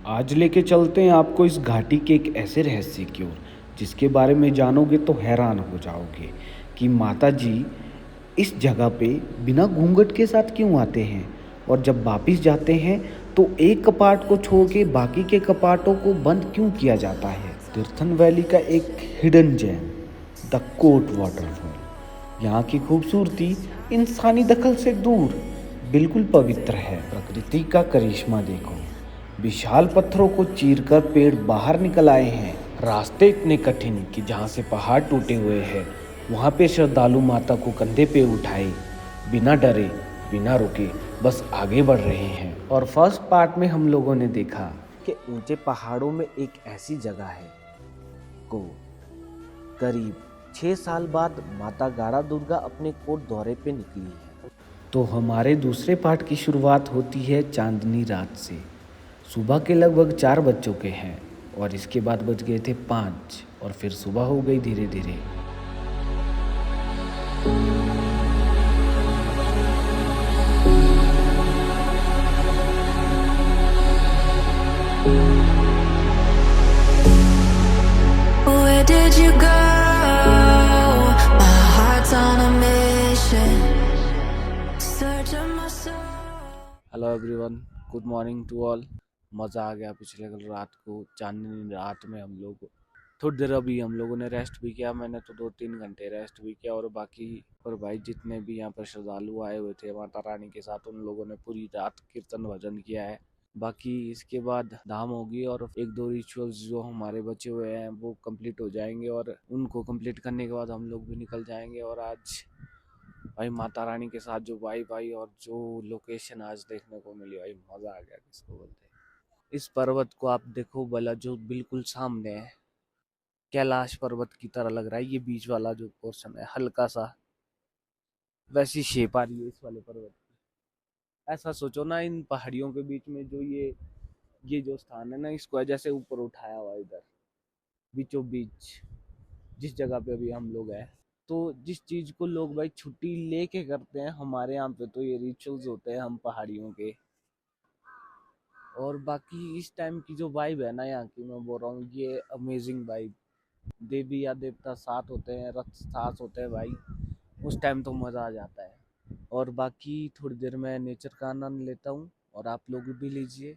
आज लेके चलते हैं आपको इस घाटी के एक ऐसे रहस्य की ओर जिसके बारे में जानोगे तो हैरान हो जाओगे कि माता जी इस जगह पे बिना घूंघट के साथ क्यों आते हैं और जब वापिस जाते हैं तो एक कपाट को छोड़ के बाकी के कपाटों को बंद क्यों किया जाता है। तीर्थन वैली का एक hidden gem the Kot waterfall, यहाँ की खूबसूरती इंसानी दखल से दूर बिल्कुल पवित्र है। प्रकृति का करिश्मा देखो, विशाल पत्थरों को चीरकर पेड़ बाहर निकल आए हैं। रास्ते इतने कठिन कि जहाँ से पहाड़ टूटे हुए हैं वहाँ पे श्रद्धालु माता को कंधे पे उठाए बिना डरे बिना रुके बस आगे बढ़ रहे हैं। और फर्स्ट पार्ट में हम लोगों ने देखा कि ऊंचे पहाड़ों में एक ऐसी जगह है को करीब 6 साल बाद माता गाड़ा दुर्गा अपने कोट दौरे पे निकली है। तो हमारे दूसरे पार्ट की शुरुआत होती है चांदनी रात से। सुबह के लगभग 4 बज चुके हैं और इसके बाद बज गए थे 5 और फिर सुबह हो गई धीरे धीरे। Where did you go? My heart's on a mission. Searching my soul. Hello everyone, good morning to all. मज़ा आ गया पिछले कल रात को चांदनी रात में। हम लोग थोड़ी देर अभी हम लोगों ने रेस्ट भी किया। मैंने तो 2-3 घंटे रेस्ट भी किया और बाकी और भाई जितने भी यहाँ पर श्रद्धालु आए हुए थे माता रानी के साथ उन लोगों ने पूरी रात कीर्तन भजन किया है। बाकी इसके बाद धाम होगी और 1-2 रिचुअल्स जो हमारे बचे हुए हैं वो कंप्लीट हो जाएंगे और उनको कंप्लीट करने के बाद हम लोग भी निकल जाएंगे। और आज भाई माता रानी के साथ जो वाइब आई और जो लोकेशन आज देखने को मिली, भाई मज़ा आ गया। किसको बोलते हैं, इस पर्वत को आप देखो भला जो बिल्कुल सामने है, कैलाश पर्वत की तरह लग रहा है। ये बीच वाला जो पोर्शन है हल्का सा वैसी शेप आ रही है इस वाले पर्वत की। ऐसा सोचो ना, इन पहाड़ियों के बीच में जो ये जो स्थान है ना, इसको जैसे ऊपर उठाया हुआ इधर बीचों बीच जिस जगह पे अभी हम लोग हैं। तो जिस चीज को लोग भाई छुट्टी लेके करते हैं, हमारे यहाँ पे तो ये रिचुअल्स होते हैं हम पहाड़ियों के। और बाकी इस टाइम की जो वाइब है ना यहाँ की, मैं बोल रहा हूँ ये अमेजिंग वाइब। देवी या देवता साथ होते हैं, रथ साथ होते हैं भाई, उस टाइम तो मज़ा आ जाता है। और बाकी थोड़ी देर में नेचर का आनंद लेता हूँ और आप लोग भी लीजिए।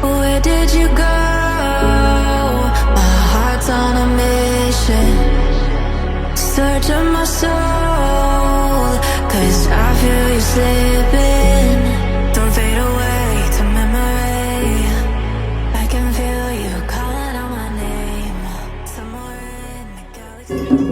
Where did you go? My heart's on a mission. Searching my soul, 'cause I feel you slipping. Don't fade away to memory. I can feel you calling out my name. Somewhere in the galaxy.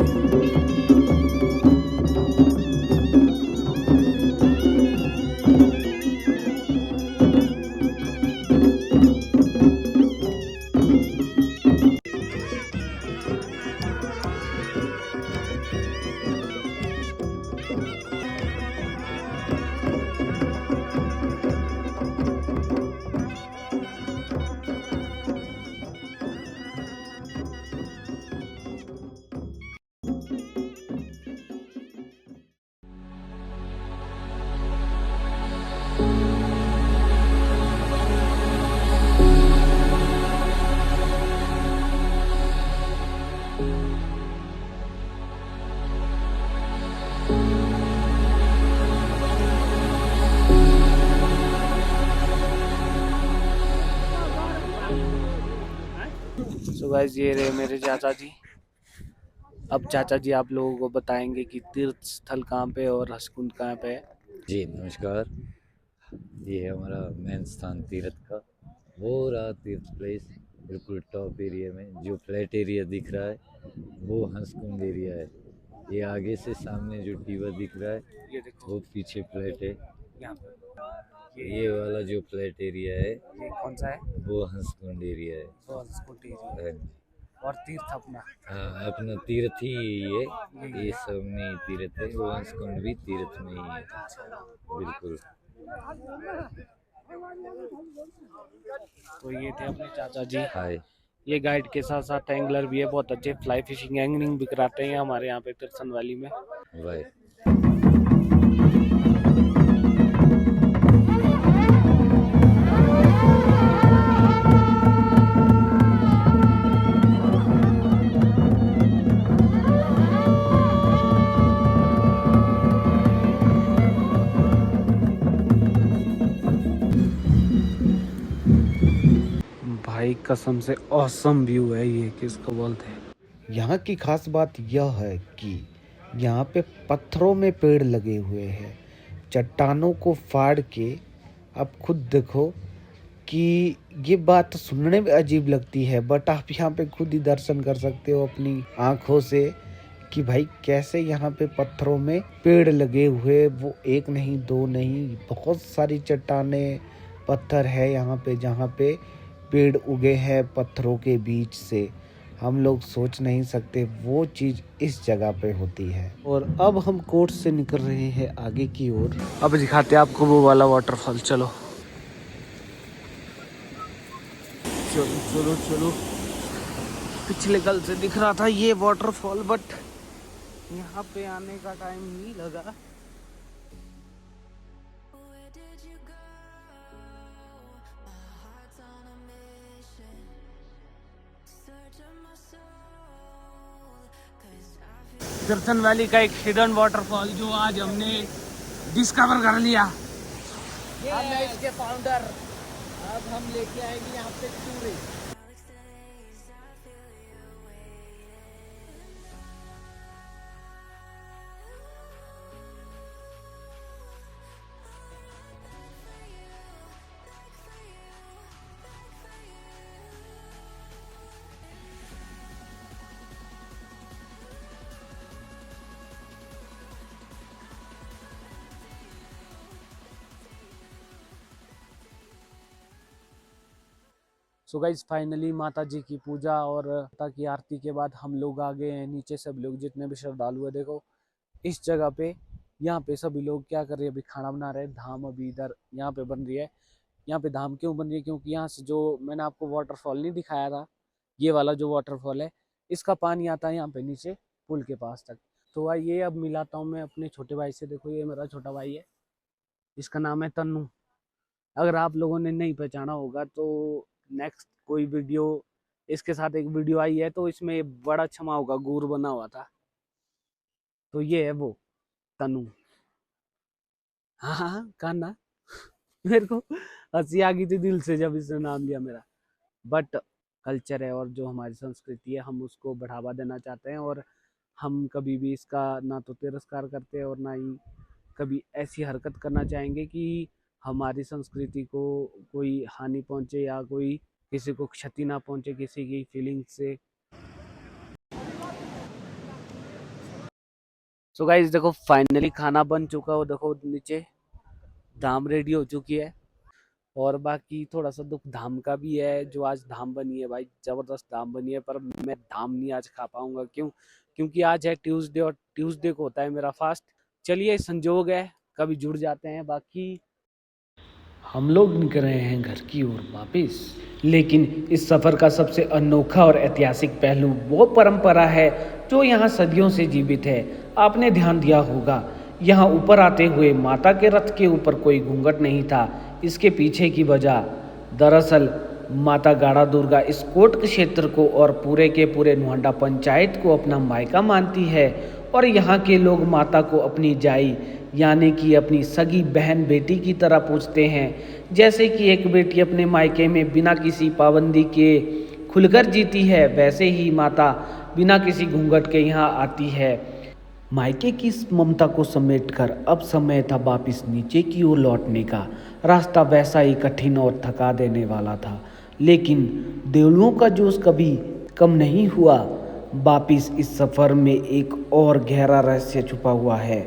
So guys, ये रहे मेरे चाचा जी। अब चाचा जी आप लोगों को बताएंगे कि तीर्थ स्थल कहाँ पे और हसकुंड कहाँ पे है। जी नमस्कार। ये है हमारा मेन स्थान तीर्थ का। वो रहा तीर्थ प्लेस बिल्कुल टॉप एरिया में। जो फ्लैट एरिया दिख रहा है वो हंसकुंड एरिया है। ये आगे से सामने जो टीवा दिख रहा है ये देखो वो पीछे फ्लैट है। यहाँ पे ये वाला जो फ्लैट एरिया है ये कौन सा है? वो हंसकुंड एरिया है। वो हसकुंड एरिया। हाँ जी। और तीर्थ अपना हाँ, अपना तीर्थ ही ये ये सब में ही तीर्थ है। वो हंसकुंड भी तीर्थ में ही है बिल्कुल। तो ये थे अपने चाचा जी। हाय। ये गाइड के साथ साथ एंगलर भी है, बहुत अच्छे फ्लाई फिशिंग एंगलिंग भी कराते हैं हमारे यहाँ पे तिरसन वैली में। भाई भाई कसम से ऑसम व्यू है ये, किसको बोलते हैं। यहाँ की खास बात यह है कि यहाँ पे पत्थरों में पेड़ लगे हुए हैं, चट्टानों को फाड़ के। आप खुद देखो कि ये बात सुनने में अजीब लगती है, बट आप यहाँ पे खुद ही दर्शन कर सकते हो अपनी आँखों से कि भाई कैसे यहाँ पे पत्थरों में पेड़ लगे हुए, वो एक नहीं दो नहीं, बहुत सारी चट्टाने पत्थर है यहाँ पे जहाँ पे पेड़ उगे हैं पत्थरों के बीच से। हम लोग सोच नहीं सकते वो चीज़ इस जगह पे होती है। और अब हम कोर्ट से निकल रहे हैं आगे की ओर। अब दिखाते हैं आपको वो वाला वाटरफॉल। चलो चलो चलो चलो। पिछले कल से दिख रहा था ये वाटरफॉल, बट यहाँ पे आने का टाइम नहीं लगा। Where did you go? My heart's on a mission. Searching my soul, 'cause I feel Tirthan valley का एक हिडन वाटरफॉल जो आज हमने डिस्कवर कर लिया। हम है इसके फाउंडर। अब हम लेके आएंगे यहाँ पे tourist. Alex days, I feel you waiting. So guys finally माता जी की पूजा और माता की आरती के बाद हम लोग आ गए हैं नीचे। सब लोग जितने भी श्रद्धालु है देखो इस जगह पे, यहाँ पे सभी लोग क्या कर रहे हैं, अभी खाना बना रहे हैं। धाम अभी इधर यहाँ पे बन रही है। यहाँ पे धाम क्यों बन रही है, क्योंकि यहाँ से जो मैंने आपको वाटरफॉल नहीं दिखाया था, ये वाला जो वाटरफॉल है इसका पानी आता है यहाँ पे नीचे पुल के पास तक। तो आइए अब मिलाता हूँ मैं अपने छोटे भाई से। देखो ये मेरा छोटा भाई है, इसका नाम है तन्नू। अगर आप लोगों ने नहीं पहचाना होगा तो नेक्स्ट कोई वीडियो इसके साथ एक वीडियो आई है तो इसमें बड़ा क्षमा होगा गुर बना हुआ था, तो ये है वो तनु। हाँ हाँ हाँ कान्ना। मेरे को हंसी आ गई थी दिल से जब इसने नाम लिया मेरा। बट कल्चर है और जो हमारी संस्कृति है हम उसको बढ़ावा देना चाहते हैं, और हम कभी भी इसका ना तो तिरस्कार करते हैं और ना ही कभी ऐसी हरकत करना चाहेंगे कि हमारी संस्कृति को कोई हानि पहुंचे या कोई किसी को क्षति ना पहुंचे किसी की फीलिंग से। सो गाइस देखो फाइनली खाना बन चुका हो, देखो नीचे धाम रेडी हो चुकी है। और बाकी थोड़ा सा दुख धाम का भी है, जो आज धाम बनी है भाई जबरदस्त धाम बनी है, पर मैं धाम नहीं आज खा पाऊंगा। क्योंकि आज है ट्यूसडे और ट्यूसडे को होता है मेरा फास्ट। चलिए संजोग है, कभी जुड़ जाते हैं। बाकी हम लोग निकल रहे हैं घर की ओर वापस। लेकिन इस सफ़र का सबसे अनोखा और ऐतिहासिक पहलू वो परंपरा है जो यहाँ सदियों से जीवित है। आपने ध्यान दिया होगा यहाँ ऊपर आते हुए माता के रथ के ऊपर कोई घूंघट नहीं था। इसके पीछे की वजह दरअसल माता गाड़ा दुर्गा इस कोट क्षेत्र को और पूरे के पूरे नुहांडा पंचायत को अपना मायका मानती है, और यहाँ के लोग माता को अपनी जाई यानी कि अपनी सगी बहन बेटी की तरह पूछते हैं। जैसे कि एक बेटी अपने मायके में बिना किसी पाबंदी के खुलकर जीती है, वैसे ही माता बिना किसी घूंघट के यहाँ आती है। मायके की इस ममता को समेटकर अब समय था वापिस नीचे की ओर लौटने का। रास्ता वैसा ही कठिन और थका देने वाला था, लेकिन देवलुओं का जोश कभी कम नहीं हुआ। वापिस इस सफ़र में एक और गहरा रहस्य छुपा हुआ है।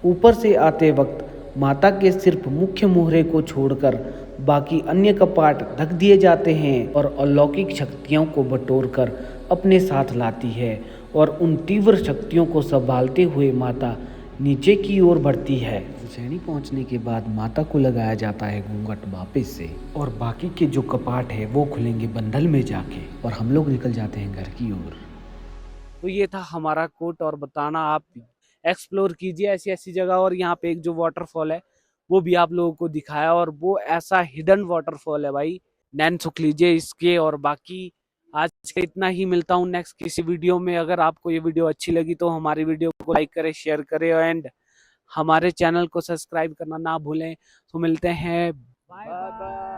ऊपर से आते वक्त माता के सिर्फ मुख्य मोहरे को छोड़कर बाकी अन्य कपाट ढक दिए जाते हैं और अलौकिक शक्तियों को बटोरकर अपने साथ लाती है, और उन तीव्र शक्तियों को संभालते हुए माता नीचे की ओर बढ़ती है। उज्जैनी पहुंचने के बाद माता को लगाया जाता है घूंघट वापस से, और बाकी के जो कपाट है वो खुलेंगे बंधल में जाके, और हम लोग निकल जाते हैं घर की ओर। तो ये था हमारा कोट, और बताना आप एक्सप्लोर कीजिए ऐसी ऐसी जगह। और यहाँ पे एक जो वाटरफॉल है वो भी आप लोगों को दिखाया, और वो ऐसा हिडन वाटरफॉल है भाई, नैन सुख लीजिए इसके। और बाकी आज के इतना ही, मिलता हूँ नेक्स्ट किसी वीडियो में। अगर आपको ये वीडियो अच्छी लगी तो हमारी वीडियो को लाइक करें, शेयर करें, एंड हमारे चैनल को सब्सक्राइब करना ना भूलें। तो मिलते हैं, बाय बाय।